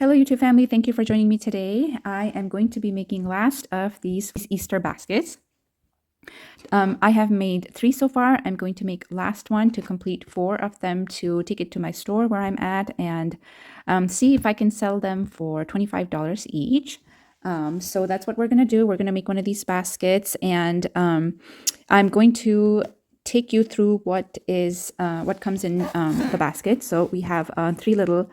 Hello YouTube family, thank you for joining me today. I am going to be making last of these Easter baskets. I have made 3 so far. I'm going to make last one to complete 4 of them to take it to my store where I'm at and see if I can sell them for $25 each. So that's what we're going to do. We're going to make one of these baskets and I'm going to take you through what comes in the basket. So we have 3 little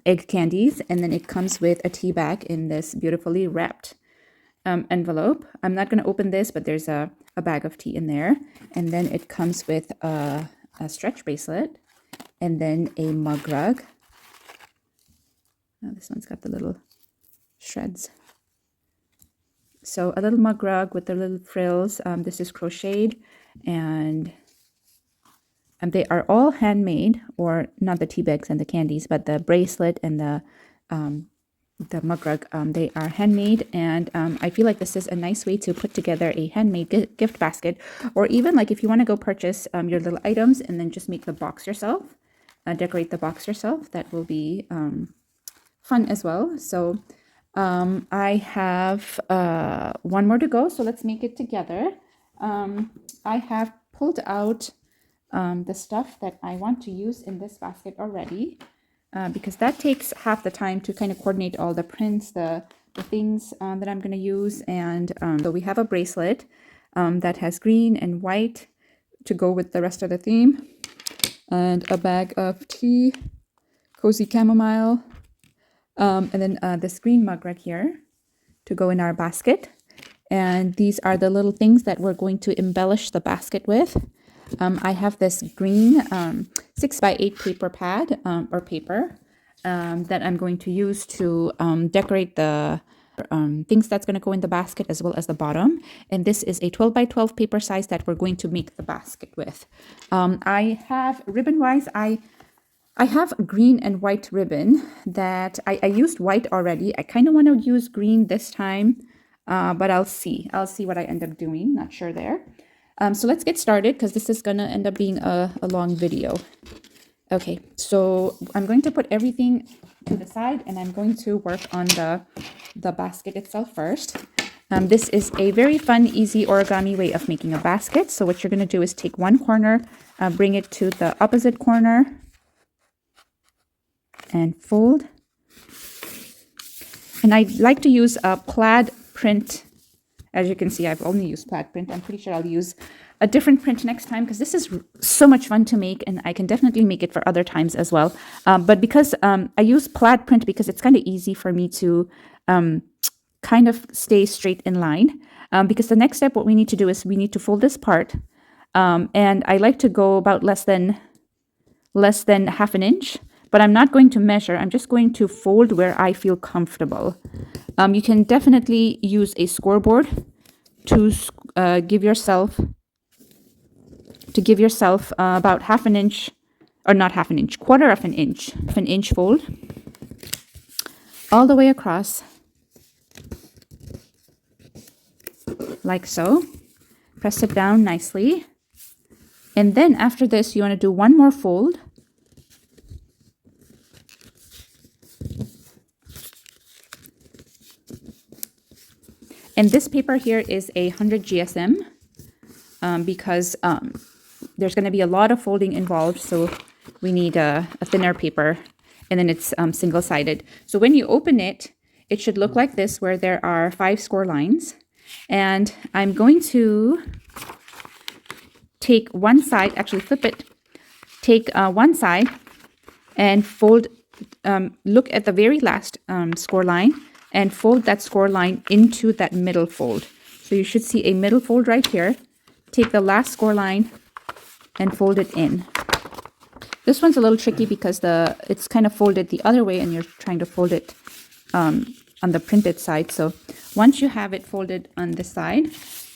egg candies, and then it comes with a tea bag in this beautifully wrapped envelope. I'm not going to open this, but there's a bag of tea in there, and then it comes with a stretch bracelet and then a mug rug. Oh, this one's got the little shreds. So a little mug rug with the little frills. This is crocheted, and they are all handmade, or not the tea bags and the candies, but the bracelet and the mug rug, they are handmade. And I feel like this is a nice way to put together a handmade gift basket, or even like if you want to go purchase your little items and then just make the box yourself, decorate the box yourself. That will be fun as well. So I have one more to go, so let's make it together. I have pulled out the stuff that I want to use in this basket already, because that takes half the time to kind of coordinate all the prints, the things that I'm going to use. And so we have a bracelet that has green and white to go with the rest of the theme, and a bag of tea, cozy chamomile, and then this green mug right here to go in our basket. And these are the little things that we're going to embellish the basket with. I have this green 6x8 paper pad or paper that I'm going to use to decorate the things that's going to go in the basket, as well as the bottom. And this is a 12x12 paper size that we're going to make the basket with. I have ribbon wise, I have green and white ribbon that I used white already. I kind of want to use green this time, but I'll see what I end up doing. Not sure there. So let's get started, because this is going to end up being a long video. Okay, so I'm going to put everything to the side, and I'm going to work on the basket itself first. This is a very fun, easy origami way of making a basket. So what you're going to do is take one corner, bring it to the opposite corner, and fold. And I like to use a plaid print. As you can see, I've only used plaid print. I'm pretty sure I'll use a different print next time, because this is so much fun to make, and I can definitely make it for other times as well. But because I use plaid print because it's kind of easy for me to kind of stay straight in line. Because the next step, what we need to do is we need to fold this part. And I like to go about less than half an inch. But I'm not going to measure. I'm just going to fold where I feel comfortable. You can definitely use a scoreboard to give yourself about half an inch, or not half an inch, quarter of an inch fold all the way across, like so. Press it down nicely, and then after this, you want to do one more fold. And this paper here is 100 GSM because there's going to be a lot of folding involved, so we need a thinner paper, and then it's single-sided. So when you open it, it should look like this, where there are 5 score lines. And I'm going to take one side, actually flip it, take one side and fold, look at the very last score line, and fold that score line into that middle fold. So you should see a middle fold right here. Take the last score line and fold it in. This one's a little tricky because it's kind of folded the other way, and you're trying to fold it on the printed side. So once you have it folded on this side,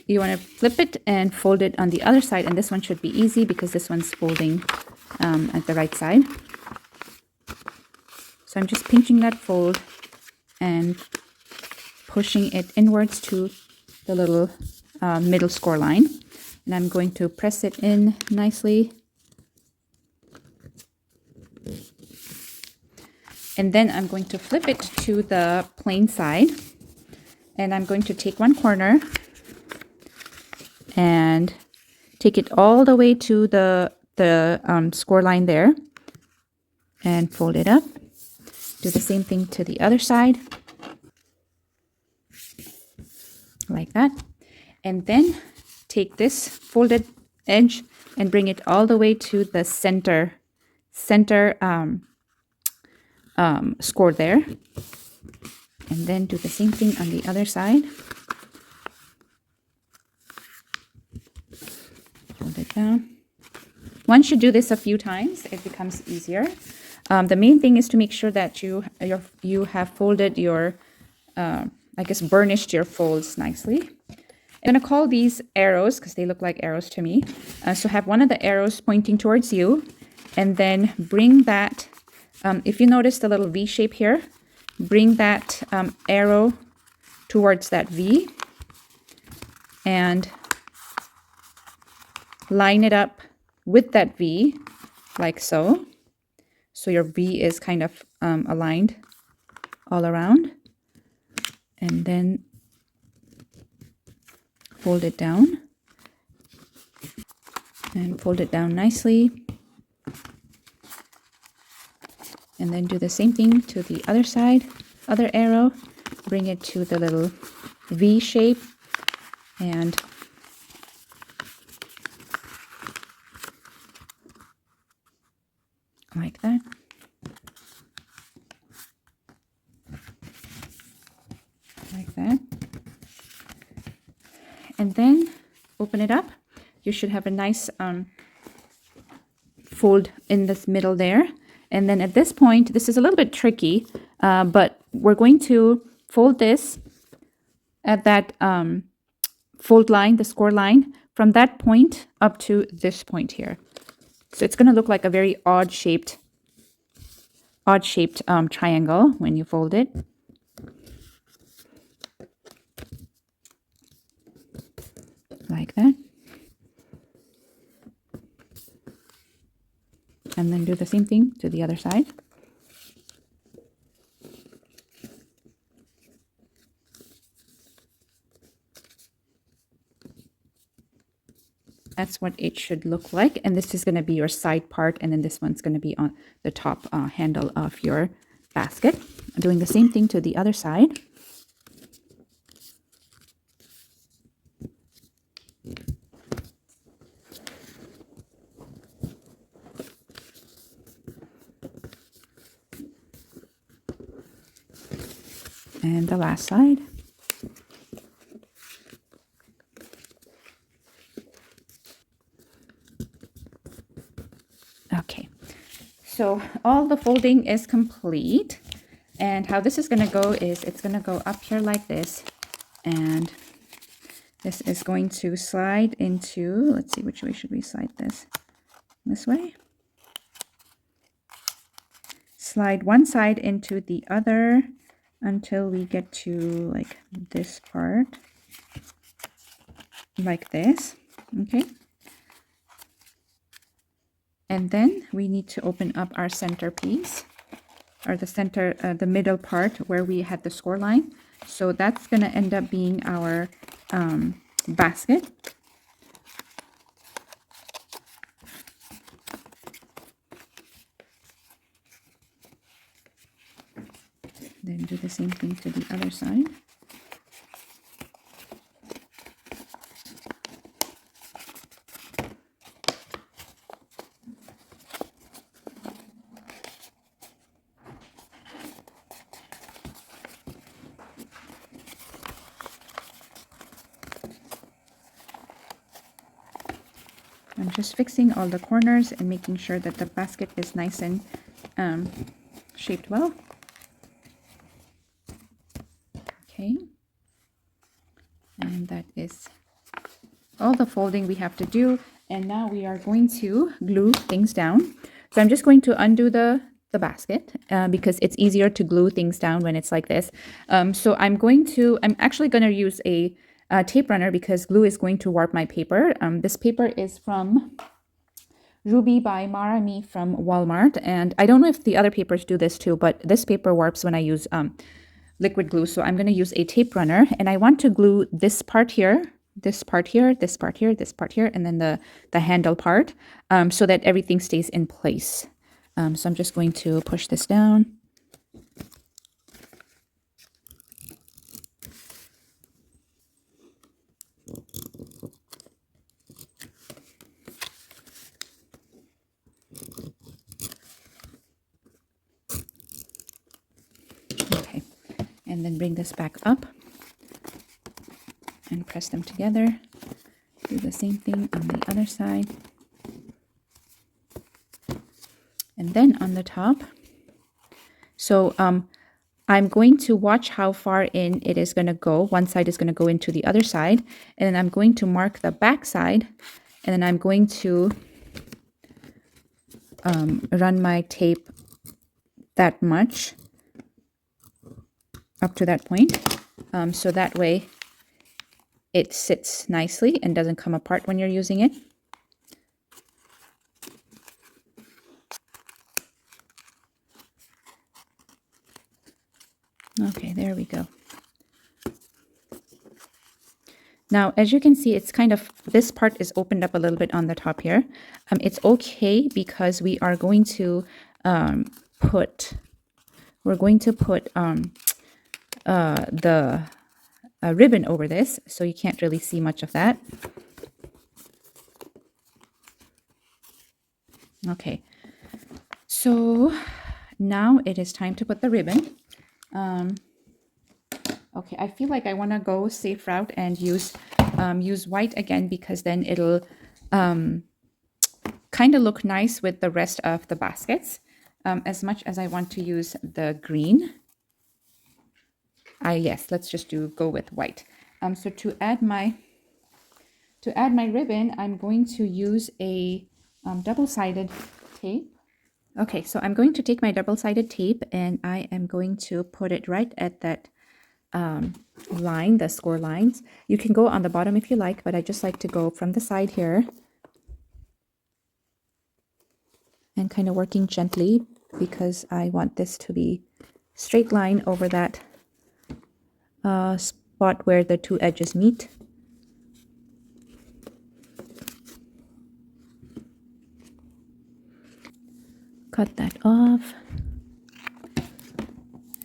you want to flip it and fold it on the other side. And this one should be easy because this one's folding at the right side. So I'm just pinching that fold and pushing it inwards to the little middle score line. And I'm going to press it in nicely. And then I'm going to flip it to the plain side. And I'm going to take one corner and take it all the way to the score line there and fold it up. Do the same thing to the other side, like that. And then take this folded edge and bring it all the way to the center score there. And then do the same thing on the other side. Fold it down. Once you do this a few times, it becomes easier. The main thing is to make sure that you have folded your, I guess, burnished your folds nicely. I'm going to call these arrows because they look like arrows to me. So have one of the arrows pointing towards you, and then bring that, if you notice the little V shape here, bring that arrow towards that V and line it up with that V like so. So your V is kind of aligned all around. And then fold it down. And fold it down nicely. And then do the same thing to the other side, other arrow. Bring it to the little V shape and like that. Like that. And then open it up. You should have a nice fold in this middle there. And then at this point, this is a little bit tricky, but we're going to fold this at that fold line, the score line, from that point up to this point here. So it's going to look like a very odd-shaped triangle when you fold it. Like that. And then do the same thing to the other side. That's what it should look like. And this is going to be your side part. And then this one's going to be on the top handle of your basket. Doing the same thing to the other side. And the last side. Okay, so all the folding is complete. And how this is going to go is it's going to go up here like this. And this is going to slide into, let's see, which way should we slide this? This way. Slide one side into the other until we get to like this part, like this, okay? And then we need to open up our centerpiece, or the center, the middle part where we had the score line. So that's gonna end up being our basket. Then do the same thing to the other side. I'm just fixing all the corners and making sure that the basket is nice and shaped well. Okay, and that is all the folding we have to do. And now we are going to glue things down. So I'm just going to undo the basket because it's easier to glue things down when it's like this. So I'm actually going to use a tape runner because glue is going to warp my paper. This paper is from Ruby by Mara Me from Walmart. And I don't know if the other papers do this too, but this paper warps when I use liquid glue. So I'm going to use a tape runner, and I want to glue this part here, this part here, this part here, this part here, and then the handle part, so that everything stays in place. So I'm just going to push this down. Okay, and then bring this back up and press them together. Do the same thing on the other side. And then on the top, so I'm going to watch how far in it is going to go. One side is going to go into the other side, and then I'm going to mark the back side, and then I'm going to run my tape that much up to that point, so that way it sits nicely and doesn't come apart when you're using it. Okay, there we go. Now, as you can see, it's kind of, this part is opened up a little bit on the top here. It's okay because we are going to put the ribbon over this, so you can't really see much of that. Okay, so now it is time to put the ribbon. Okay, I feel like I want to go safe route and use white again, because then it'll kind of look nice with the rest of the baskets. As much as I want to use the green. Yes, let's just go with white. So to add my ribbon, I'm going to use a double-sided tape. Okay, so I'm going to take my double-sided tape, and I am going to put it right at that line, the score lines. You can go on the bottom if you like, but I just like to go from the side here and kind of working gently, because I want this to be straight line over that spot where the two edges meet. Cut that off.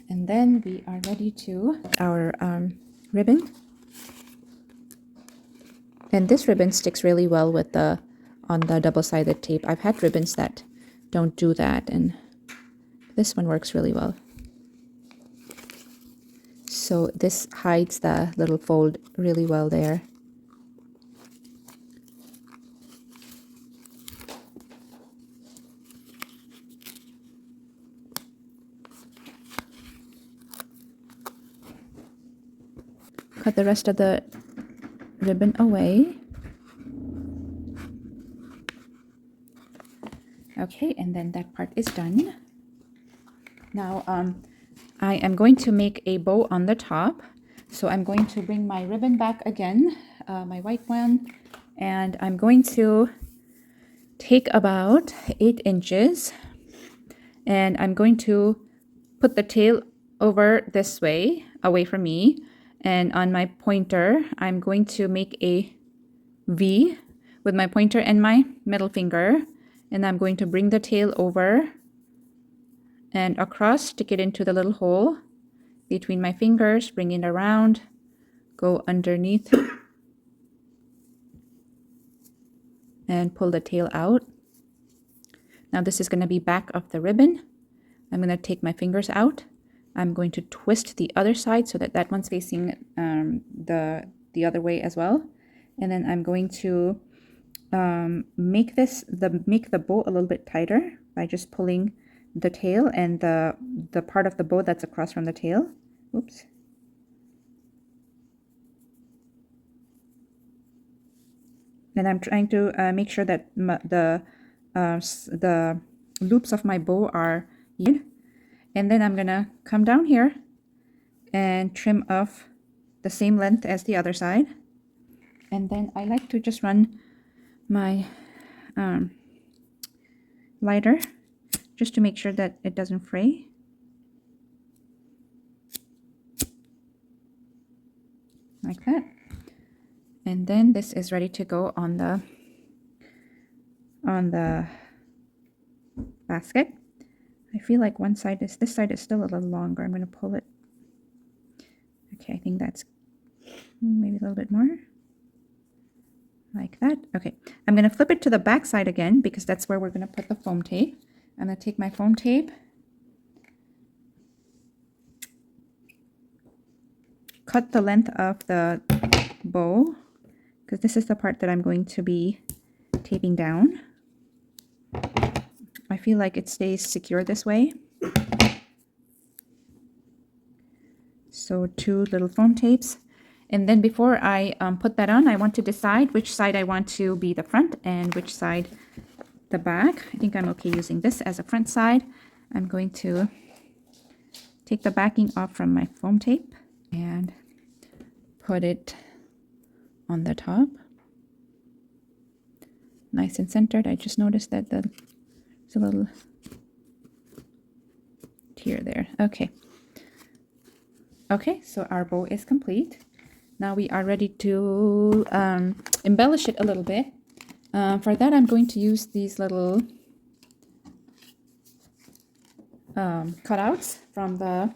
And then we are ready to our ribbon. And this ribbon sticks really well with on the double-sided tape. I've had ribbons that don't do that, and this one works really well. So this hides the little fold really well there. Cut the rest of the ribbon away. Okay, and then that part is done. Now I am going to make a bow on the top. So I'm going to bring my ribbon back again, my white one, and I'm going to take about 8 inches, and I'm going to put the tail over this way, away from me, and on my pointer, I'm going to make a V with my pointer and my middle finger, and I'm going to bring the tail over and across, stick it into the little hole between my fingers, bring it around, go underneath, and pull the tail out. Now this is going to be back of the ribbon. I'm going to take my fingers out. I'm going to twist the other side so that that one's facing the other way as well. And then I'm going to make the bow a little bit tighter by just pulling the tail and the part of the bow that's across from the tail. Oops. And I'm trying to make sure that the loops of my bow are even. And then I'm gonna come down here and trim off the same length as the other side. And then I like to just run my lighter, just to make sure that it doesn't fray. Like that. And then this is ready to go on the basket. I feel like this side is still a little longer. I'm going to pull it. Okay, I think that's maybe a little bit more. Like that. Okay, I'm going to flip it to the back side again because that's where we're going to put the foam tape. I'm going to take my foam tape, cut the length of the bow because this is the part that I'm going to be taping down. I feel like it stays secure this way. So 2 little foam tapes. And then before I put that on, I want to decide which side I want to be the front and which side the back. I think I'm okay using this as a front side. I'm going to take the backing off from my foam tape and put it on the top. Nice and centered. I just noticed that there's a little tear there. Okay. Okay, so our bow is complete. Now we are ready to embellish it a little bit. For that, I'm going to use these little cutouts from the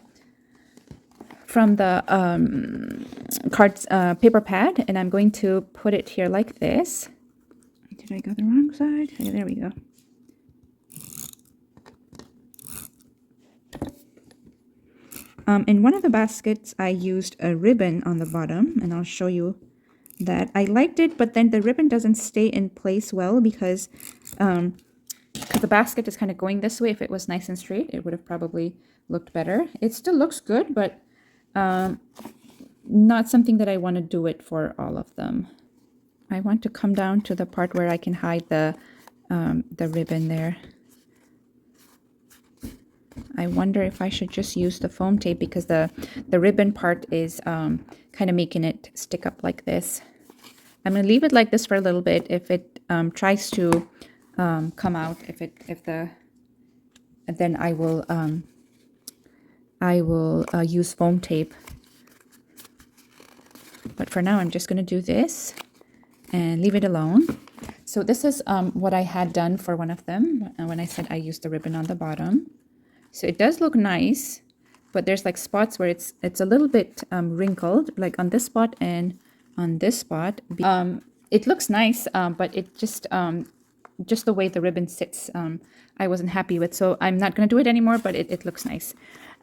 paper pad, and I'm going to put it here like this. Did I go the wrong side? Okay, there we go. In one of the baskets, I used a ribbon on the bottom, and I'll show you that. I liked it, but then the ribbon doesn't stay in place well because the basket is kind of going this way. If it was nice and straight, it would have probably looked better. It still looks good, but not something that I want to do it for all of them. I want to come down to the part where I can hide the ribbon there. I wonder if I should just use the foam tape because the ribbon part is kind of making it stick up like this. I'm going to leave it like this for a little bit. If it tries to come out, then I will use foam tape. But for now, I'm just going to do this and leave it alone. So this is what I had done for one of them when I said I used the ribbon on the bottom. So it does look nice, but there's like spots where it's a little bit wrinkled, like on this spot and on this spot. It looks nice, but it just the way the ribbon sits, I wasn't happy with. So I'm not going to do it anymore, but it looks nice.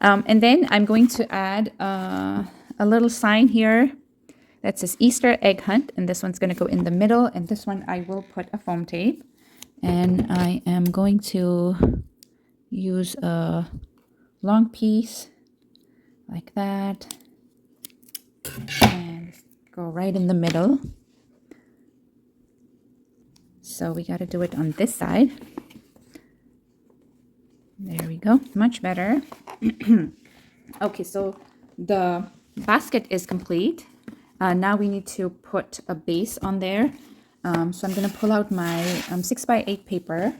And then I'm going to add a little sign here that says Easter egg hunt, and this one's going to go in the middle, and this one I will put a foam tape, and I am going to use a long piece like that and go right in the middle. So we got to do it on this side. There we go, much better. Okay, so the basket is complete. Now we need to put a base on there. So I'm going to pull out my 6x8 paper,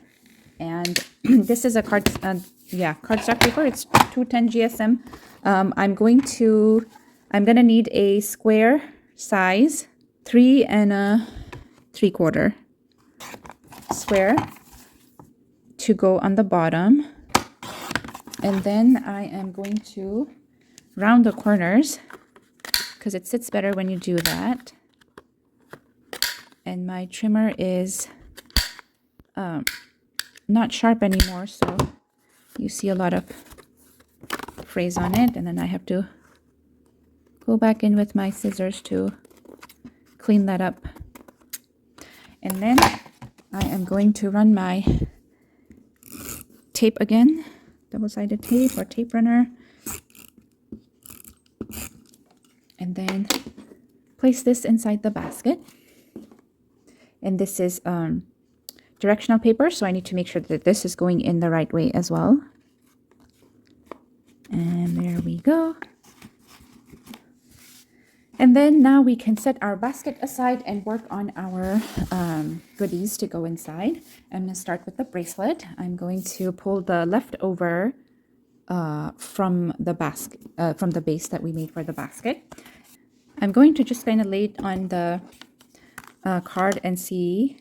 and this is a cardstock paper. It's 210 GSM. I'm gonna need a square size 3 3/4 square to go on the bottom, and then I am going to round the corners because it sits better when you do that. And my trimmer is not sharp anymore, so you see a lot of frays on it, and then I have to go back in with my scissors to clean that up. And then I am going to run my tape again, double-sided tape or tape runner, and then place this inside the basket. And this is directional paper, so I need to make sure that this is going in the right way as well. And there we go. And then now we can set our basket aside and work on our goodies to go inside. I'm going to start with the bracelet. I'm going to pull the leftover from the basket, from the base that we made for the basket. I'm going to just kind of lay it on the card and see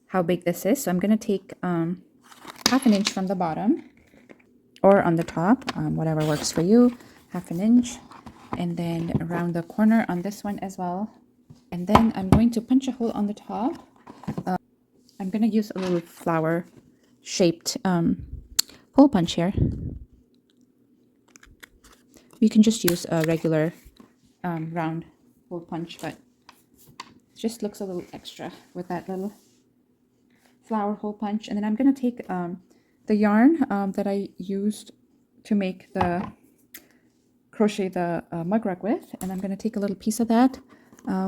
how big this is. So I'm going to take half an inch from the bottom or on the top, whatever works for you, half an inch. And then around the corner on this one as well. And then I'm going to punch a hole on the top. I'm going to use a little flower shaped hole punch here. You can just use a regular round hole punch, but it just looks a little extra with that little flower hole punch. And then I'm going to take the yarn that I used to make the crochet the mug rug with, and I'm going to take a little piece of that,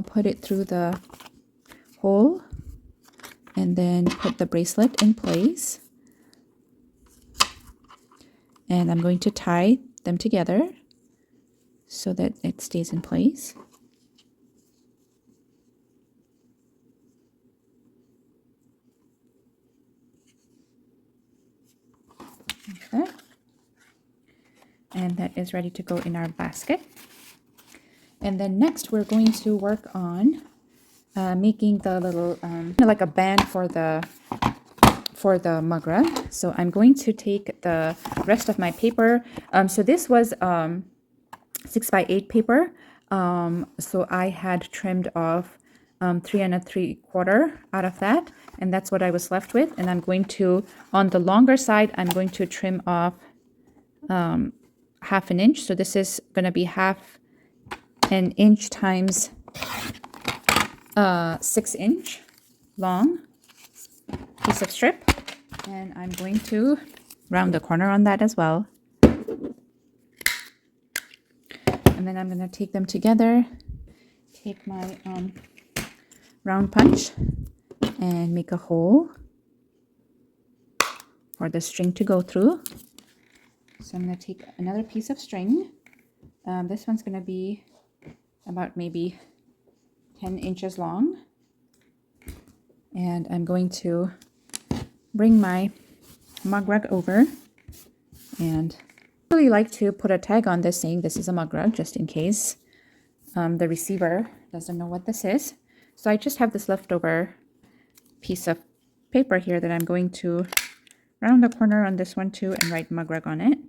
put it through the hole, and then put the bracelet in place. And I'm going to tie them together so that it stays in place. Okay. And that is ready to go in our basket. And then next we're going to work on making the little like a band for the mug rug. So I'm going to take the rest of my paper. So this was 6x8 paper. So I had trimmed off 3 3/4 out of that, and that's what I was left with. And I'm going to, on the longer side, I'm going to trim off half an inch. So this is going to be half an inch times 6 inch long piece of strip, and I'm going to round the corner on that as well. And then I'm going to take them together, take my round punch and make a hole for the string to go through. So I'm going to take another piece of string. This one's going to be about maybe 10 inches long. And I'm going to bring my mug rug over, and I really like to put a tag on this saying this is a mug rug, just in case the receiver doesn't know what this is. So I just have this leftover piece of paper here that I'm going to round the corner on this one too and write mug rug on it.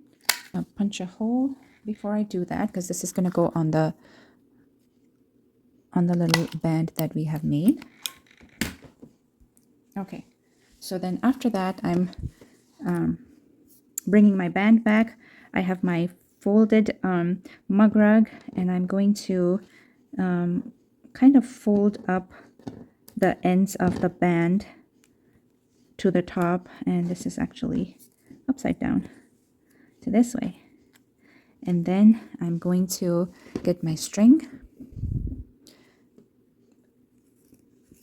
I'll punch a hole before I do that, because this is going to go on the little band that we have made. Okay, so then after that, I'm bringing my band back. I have my folded mug rug, and I'm going to kind of fold up the ends of the band to the top, and this is actually upside down to this way. And then I'm going to get my string,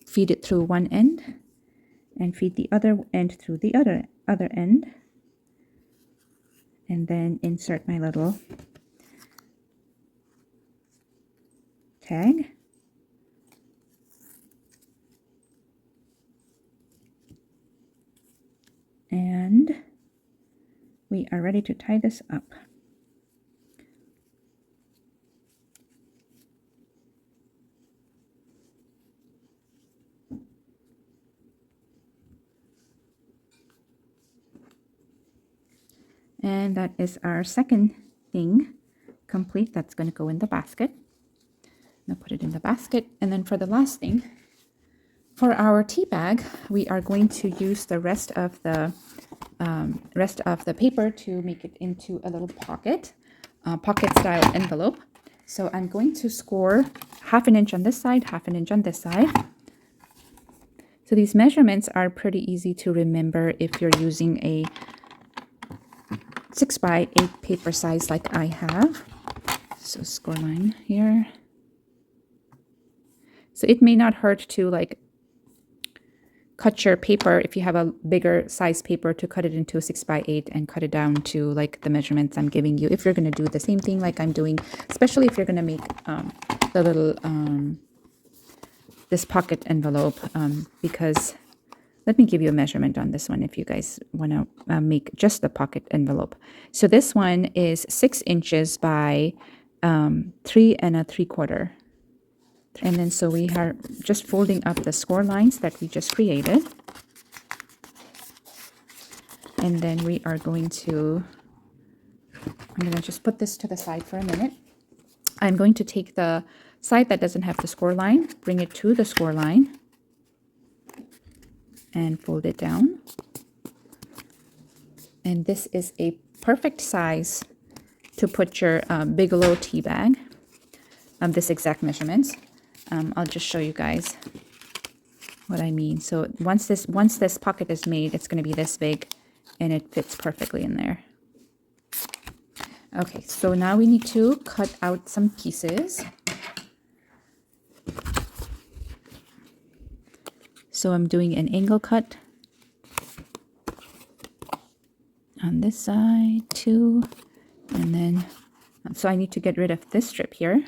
feed it through one end, and feed the other end through the other end, and then insert my little tag. And we are ready to tie this up. And that is our second thing complete. That's going to go in the basket. I'll put it in the basket. And then for the last thing, for our tea bag, we are going to use the rest of the paper to make it into a little pocket style envelope. So I'm going to score half an inch on this side, half an inch on this side. So these measurements are pretty easy to remember if you're using a 6x8 paper size like I have. So score line here. So it may not hurt to like cut your paper, if you have a bigger size paper, to cut it into 6x8 and cut it down to like the measurements I'm giving you. If you're going to do the same thing like I'm doing, especially if you're going to make the little, this pocket envelope, because let me give you a measurement on this one if you guys want to make just the pocket envelope. So this one is 6 inches by 3 3/4. And then so we are just folding up the score lines that we just created. And then we are going to, I'm going to just put this to the side for a minute. I'm going to take the side that doesn't have the score line, bring it to the score line, and fold it down. And this is a perfect size to put your Bigelow tea bag, this exact measurements. I'll just show you guys what I mean. So once this pocket is made, it's going to be this big, and it fits perfectly in there. Okay, so now we need to cut out some pieces. So I'm doing an angle cut on this side too, and then so I need to get rid of this strip here.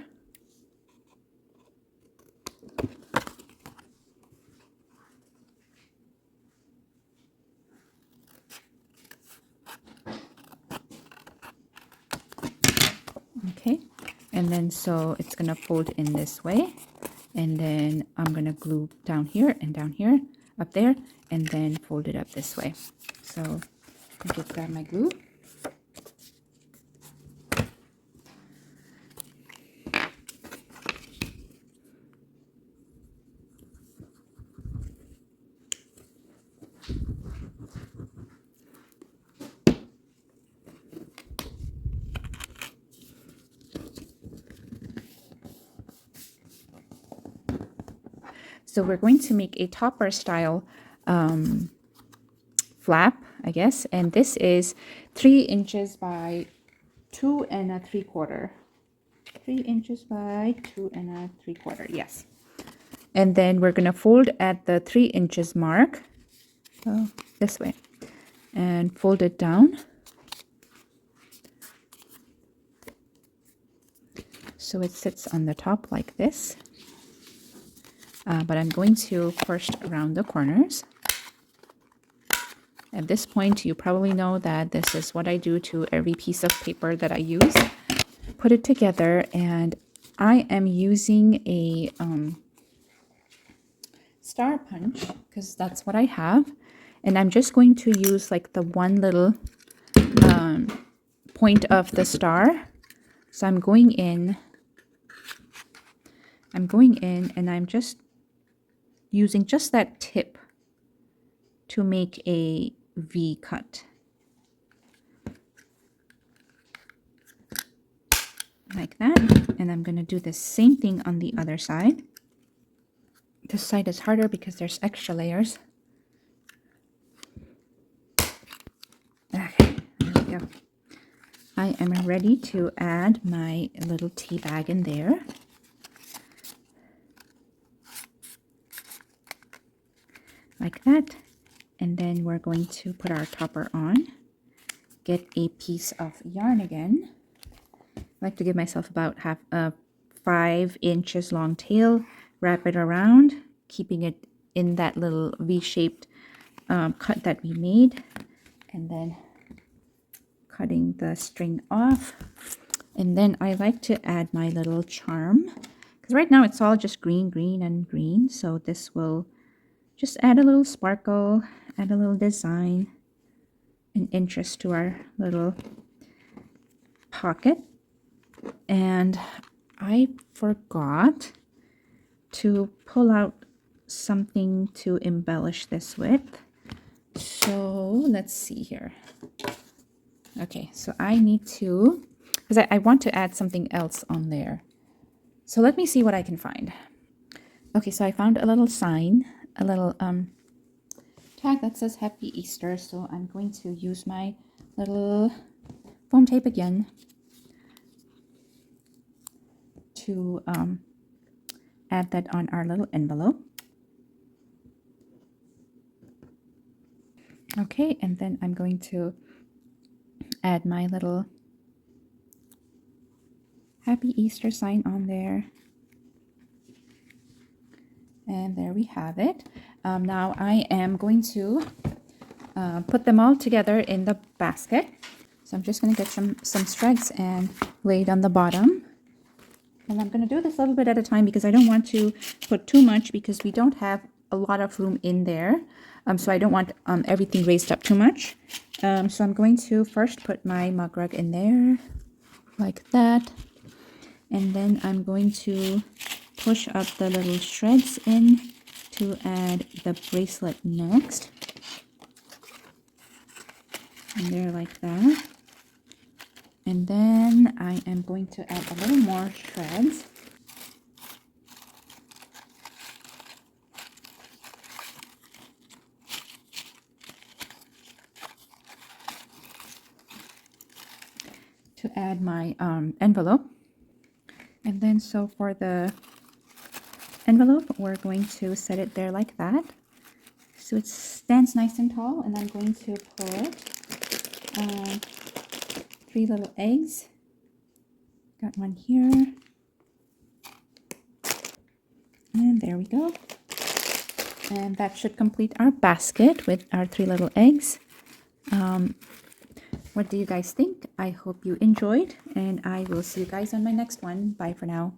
Okay, and then so it's gonna fold in this way, and then I'm gonna glue down here, up there, and then fold it up this way. So I just grab my glue. So we're going to make a topper style flap, I guess, and this is 3 inches by 2 3/4. 3 inches by 2 3/4, yes. And then we're going to fold at the 3 inches mark, so this way, and fold it down. So it sits on the top like this. But I'm going to first round the corners. At this point, you probably know that this is what I do to every piece of paper that I use. Put it together, and I am using a star punch because that's what I have. And I'm just going to use like the one little point of the star. So I'm going in and I'm just using just that tip to make a V cut. Like that. And I'm going to do the same thing on the other side. This side is harder because there's extra layers. Okay, there we go. I am ready to add my little tea bag in there. Like that. And then we're going to put our topper on. Get a piece of yarn again. I like to give myself about 5 inches long tail. Wrap it around, keeping it in that little V-shaped cut that we made. And then cutting the string off. And then I like to add my little charm. Because right now it's all just green, green, and green. So this will just add a little sparkle, add a little design and interest to our little pocket. And I forgot to pull out something to embellish this with. So let's see here. Okay, so I need to, because I want to add something else on there. So let me see what I can find. Okay, so I found a little sign, a little tag that says Happy Easter. So I'm going to use my little foam tape again to add that on our little envelope. Okay, and then I'm going to add my little Happy Easter sign on there. And there we have it. Now I am going to put them all together in the basket. So I'm just going to get some shreds and lay it on the bottom. And I'm going to do this a little bit at a time because I don't want to put too much because we don't have a lot of room in there. So I don't want everything raised up too much. So I'm going to first put my mug rug in there like that. And then I'm going to push up the little shreds in to add the bracelet next. And there like that. And then I am going to add a little more shreds. To add my envelope. And then so for the envelope, we're going to set it there like that. So it stands nice and tall, and I'm going to put 3 little eggs. Got one here. And there we go. And that should complete our basket with our 3 little eggs. What do you guys think? I hope you enjoyed, and I will see you guys on my next one. Bye for now.